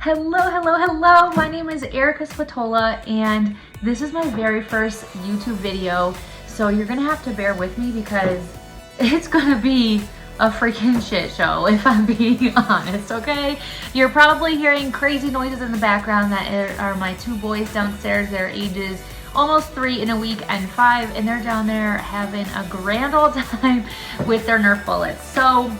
Hello, hello, hello. My name is Erica Spatola and this is my very first YouTube video. So you're gonna have to bear with me because it's gonna be a freaking shit show if I'm being honest, okay? You're probably hearing crazy noises in the background. That are my two boys downstairs. Their ages almost 3 in a week and 5, and they're down there having a grand old time with their Nerf bullets. So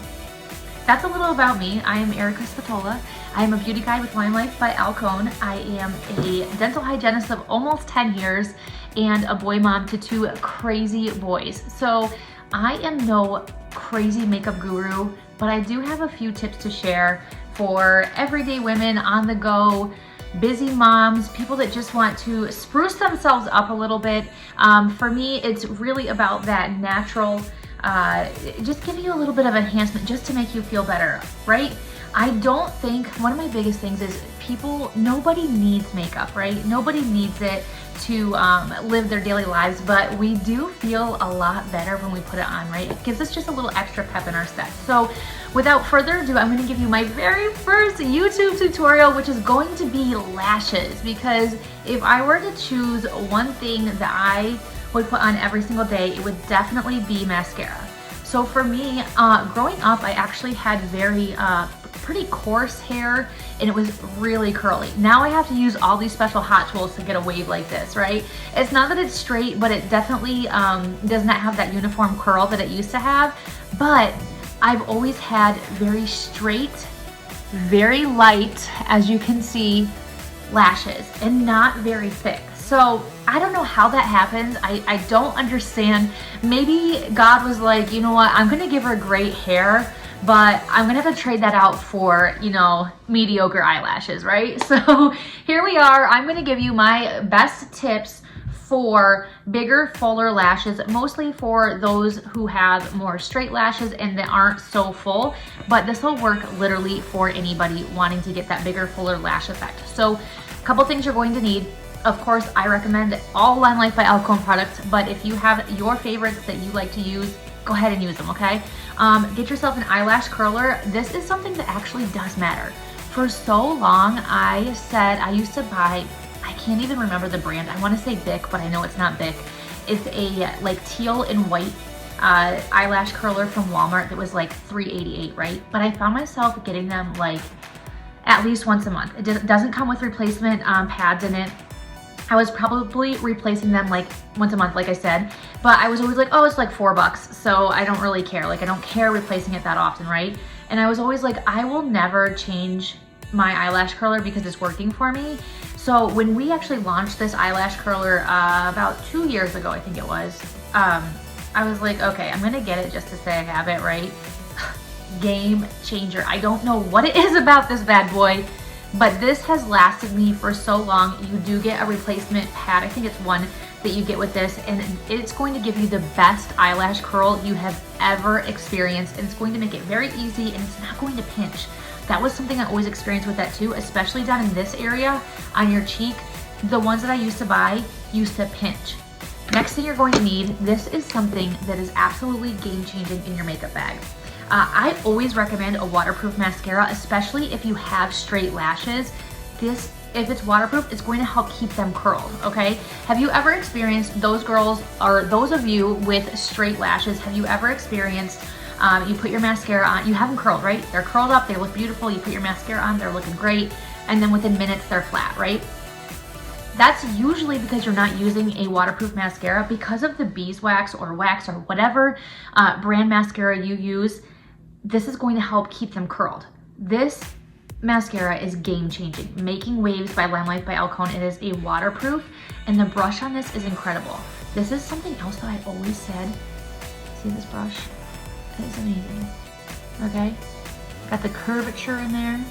that's a little about me. I am Erica Spatola. I am a beauty guide with LimeLife by Alcone. I am a dental hygienist of almost 10 years and a boy mom to 2 crazy boys. So I am no crazy makeup guru, but I do have a few tips to share for everyday women on the go, busy moms, people that just want to spruce themselves up a little bit. For me, it's really about that natural, just giving you a little bit of enhancement just to make you feel better, right? I don't think, one of my biggest things is nobody needs makeup, right? Nobody needs it to live their daily lives, but we do feel a lot better when we put it on, right? It gives us just a little extra pep in our step. So without further ado, I'm gonna give you my very first YouTube tutorial, which is going to be lashes, because if I were to choose one thing that I would put on every single day, it would definitely be mascara. So for me, growing up, I actually had pretty coarse hair and it was really curly. Now I have to use all these special hot tools to get a wave like this, right? It's not that it's straight, but it definitely does not have that uniform curl that it used to have. But I've always had very straight, very light, as you can see, lashes and not very thick. So I don't know how that happens. I don't understand. Maybe God was like, you know what, I'm gonna give her great hair, but I'm gonna have to trade that out for, you know, mediocre eyelashes, right? So here we are. I'm gonna give you my best tips for bigger, fuller lashes, mostly for those who have more straight lashes and that aren't so full, but this will work literally for anybody wanting to get that bigger, fuller lash effect. So a couple things you're going to need. Of course, I recommend all LimeLife by Alcone products, but if you have your favorites that you like to use, go ahead and use them, okay? Get yourself an eyelash curler. This is something that actually does matter. For so long, I said I used to buy, I can't even remember the brand. I want to say Bic, but I know it's not Bic. It's a like teal and white eyelash curler from Walmart that was like $3.88, right? But I found myself getting them like at least once a month. It doesn't come with replacement pads in it. I was probably replacing them like once a month, like I said, but I was always like, oh, it's like $4, so I don't really care. Like, I don't care replacing it that often, right? And I was always like, I will never change my eyelash curler because it's working for me. So when we actually launched this eyelash curler about 2 years ago, I think it was, I was like, okay, I'm gonna get it just to say I have it, right? Game changer. I don't know what it is about this bad boy, but this has lasted me for so long. You do get a replacement pad. I think it's one that you get with this, and it's going to give you the best eyelash curl you have ever experienced, and it's going to make it very easy, and it's not going to pinch. That was something I always experienced with that too, especially down in this area on your cheek. The ones that I used to buy used to pinch. Next thing you're going to need, this is something that is absolutely game-changing in your makeup bag. I always recommend a waterproof mascara, especially if you have straight lashes. This, if it's waterproof, it's going to help keep them curled, okay? Have you ever experienced, those girls, or those of you with straight lashes, have you ever experienced, you put your mascara on, you have them curled, right? They're curled up, they look beautiful, you put your mascara on, they're looking great, and then within minutes, they're flat, right? That's usually because you're not using a waterproof mascara. Because of the beeswax or wax or whatever brand mascara you use, this is going to help keep them curled. This mascara is game changing. Making Waves by LimeLife by Alcone. It is a waterproof, and the brush on this is incredible. This is something else that I've always said. See this brush? It's amazing. Okay? Got the curvature in there.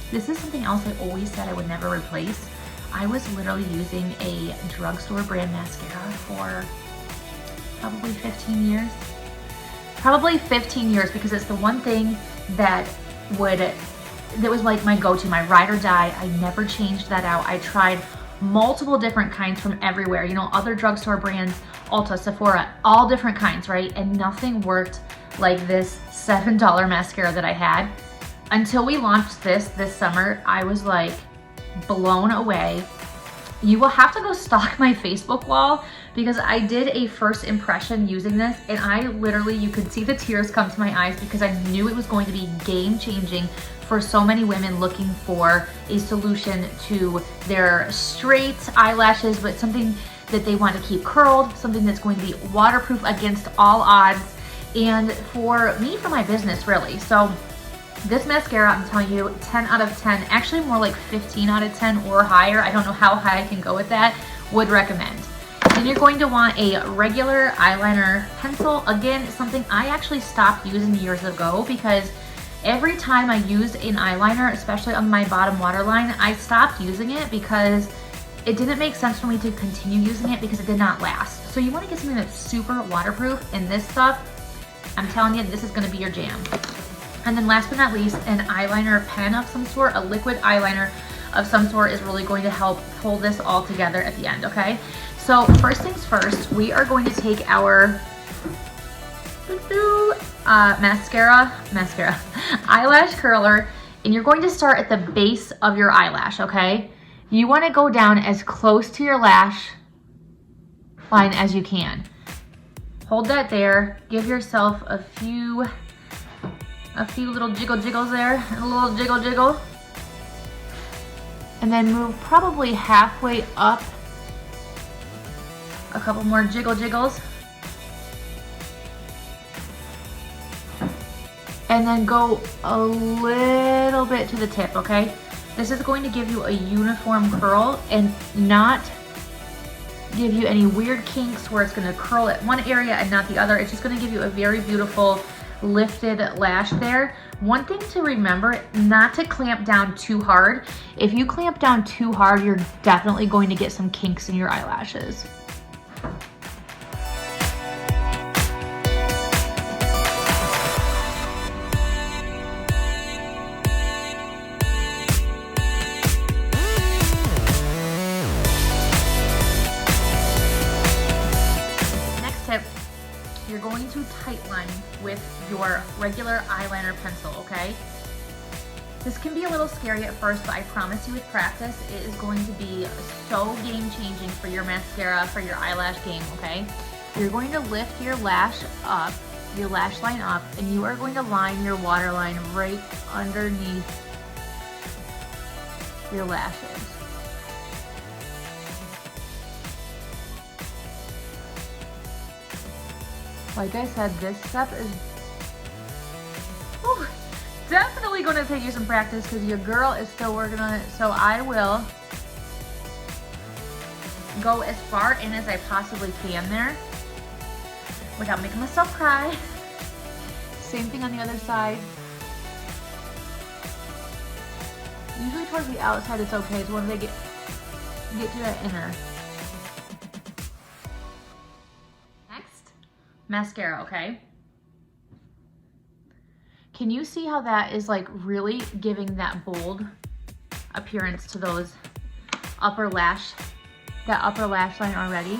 This is something else I always said I would never replace. I was literally using a drugstore brand mascara for probably 15 years. Probably 15 years, because it's the one thing that was like my go-to, my ride or die. I never changed that out. I tried multiple different kinds from everywhere, you know, other drugstore brands, Ulta, Sephora, all different kinds, right? And nothing worked like this $7 mascara that I had. Until we launched this summer, I was like blown away. You will have to go stalk my Facebook wall because I did a first impression using this, and I literally, you could see the tears come to my eyes because I knew it was going to be game changing for so many women looking for a solution to their straight eyelashes, but something that they want to keep curled, something that's going to be waterproof against all odds, and for me, for my business, really. So this mascara, I'm telling you, 10 out of 10, actually more like 15 out of 10 or higher. I don't know how high I can go with that. Would recommend. Then you're going to want a regular eyeliner pencil. Again, something I actually stopped using years ago because every time I used an eyeliner, especially on my bottom waterline, I stopped using it because it didn't make sense for me to continue using it because it did not last. So you want to get something that's super waterproof, and this stuff, I'm telling you, this is going to be your jam. And then last but not least, an eyeliner pen of some sort, a liquid eyeliner of some sort is really going to help pull this all together at the end, okay? So first things first, we are going to take our mascara, eyelash curler, and you're going to start at the base of your eyelash, okay? You want to go down as close to your lash line as you can. Hold that there, give yourself a few little jiggles there, a little jiggle. And then move probably halfway up. A couple more jiggles. And then go a little bit to the tip, okay? This is going to give you a uniform curl and not give you any weird kinks where it's gonna curl at one area and not the other. It's just gonna give you a very beautiful lifted lash there. One thing to remember, not to clamp down too hard. If you clamp down too hard, you're definitely going to get some kinks in your eyelashes. Next tip, you're going to tightline with your regular eyeliner pencil, okay? This can be a little scary at first, but I promise you with practice, it is going to be so game-changing for your mascara, for your eyelash game, okay? You're going to lift your lash up, your lash line up, and you are going to line your waterline right underneath your lashes. Like I said, this step is definitely going to take you some practice because your girl is still working on it. So I will go as far in as I possibly can there without making myself cry. Same thing on the other side. Usually towards the outside it's okay. It's when they get to that inner. Next, mascara, okay? Can you see how that is like really giving that bold appearance to those upper lash line already?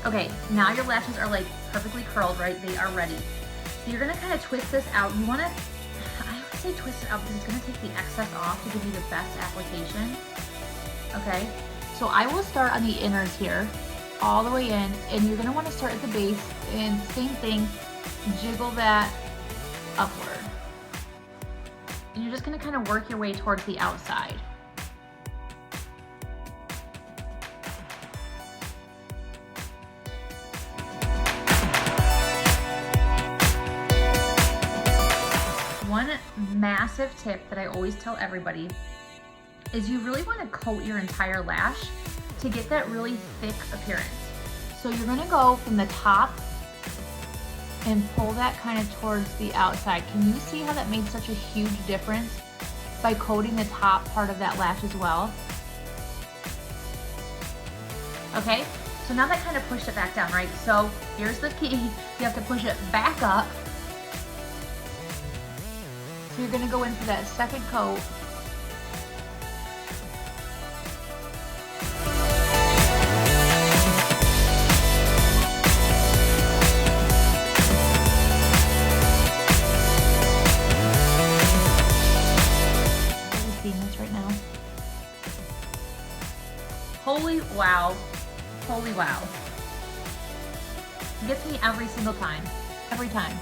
Okay, now your lashes are like perfectly curled, right? They are ready. So you're gonna kind of twist this out. I would say twist it out because it's gonna take the excess off to give you the best application. Okay, so I will start on the inners here, all the way in, and you're gonna wanna start at the base, and same thing, jiggle that upward. And you're just gonna kind of work your way towards the outside. One massive tip that I always tell everybody is you really want to coat your entire lash to get that really thick appearance. So you're going to go from the top and pull that kind of towards the outside. Can you see how that made such a huge difference by coating the top part of that lash as well? Okay, so now that kind of pushed it back down, right? So here's the key, you have to push it back up. So you're gonna go in for that second coat. wow. Holy wow. It gets me every single time. Every time.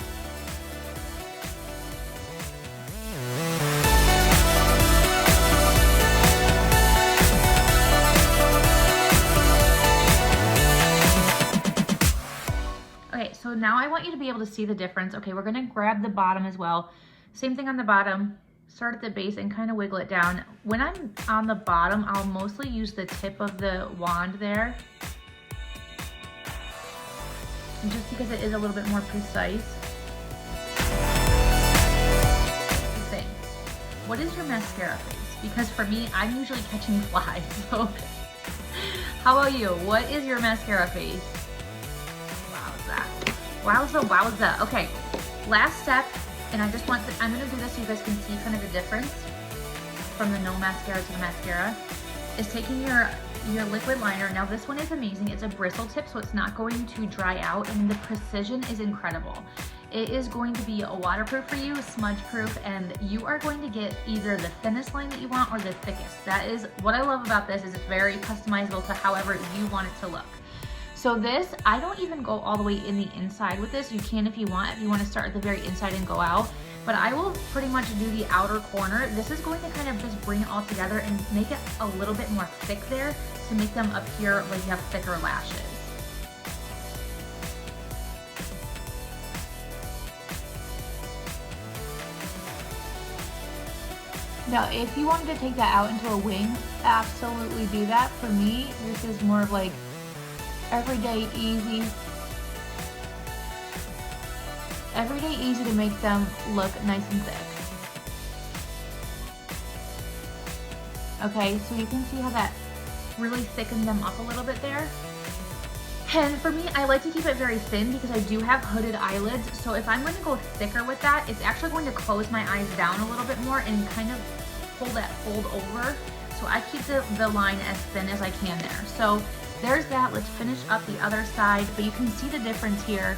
Okay, so now I want you to be able to see the difference. Okay, we're gonna grab the bottom as well. Same thing on the bottom. Start at the base and kind of wiggle it down. When I'm on the bottom, I'll mostly use the tip of the wand there, just because it is a little bit more precise. Thing. What is your mascara face? Because for me, I'm usually catching flies. So how about you? What is your mascara face? Wowza, wowza. Okay, last step, and I'm gonna do this so you guys can see kind of the difference from the no mascara to the mascara, is taking your liquid liner. Now this one is amazing. It's a bristle tip, so it's not going to dry out, and the precision is incredible. It is going to be waterproof for you, smudge proof, and you are going to get either the thinnest line that you want or the thickest. That is what I love about this, is it's very customizable to however you want it to look. So this, I don't even go all the way in the inside with this. You can if you want to start at the very inside and go out. But I will pretty much do the outer corner. This is going to kind of just bring it all together and make it a little bit more thick there to make them appear like you have thicker lashes. Now, if you wanted to take that out into a wing, absolutely do that. For me, this is more of like everyday easy. Everyday easy to make them look nice and thick. Okay, so you can see how that really thickens them up a little bit there. And for me, I like to keep it very thin because I do have hooded eyelids. So if I'm going to go thicker with that, it's actually going to close my eyes down a little bit more and kind of pull that fold over. So I keep the line as thin as I can there. So there's that. Let's finish up the other side, but you can see the difference here.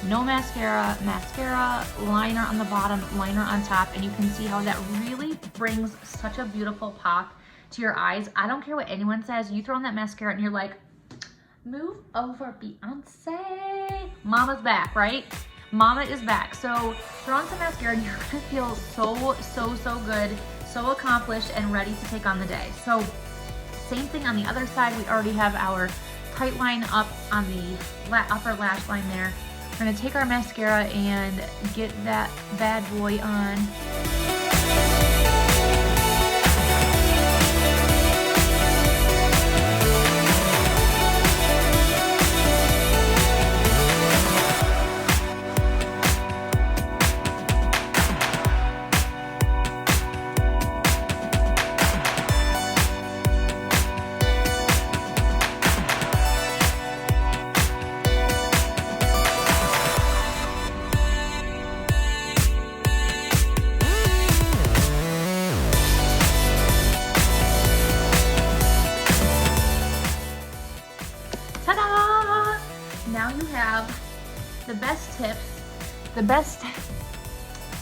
No mascara, mascara, liner on the bottom, liner on top, and you can see how that really brings such a beautiful pop to your eyes. I don't care what anyone says. You throw on that mascara and you're like, move over, Beyonce. Mama's back, right? Mama is back. So throw on some mascara and you're gonna feel so good, so accomplished and ready to take on the day. So same thing on the other side. We already have our tight line up on the upper lash line there. We're gonna take our mascara and get that bad boy on. Ta-da! Now you have the best tips, the best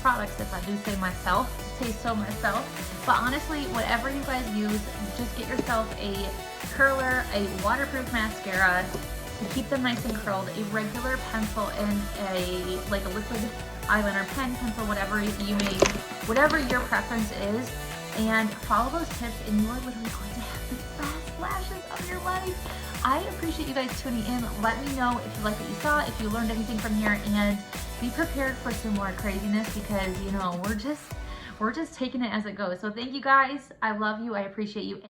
products, if I do say myself, say so myself. But honestly, whatever you guys use, just get yourself a curler, a waterproof mascara to keep them nice and curled, a regular pencil, and a liquid eyeliner, pen, pencil, whatever you may, whatever your preference is, and follow those tips, and you are literally going to have the best lashes of your life. I appreciate you guys tuning in. Let me know if you like what you saw, if you learned anything from here, and be prepared for some more craziness because, you know, we're just taking it as it goes. So thank you guys. I love you. I appreciate you.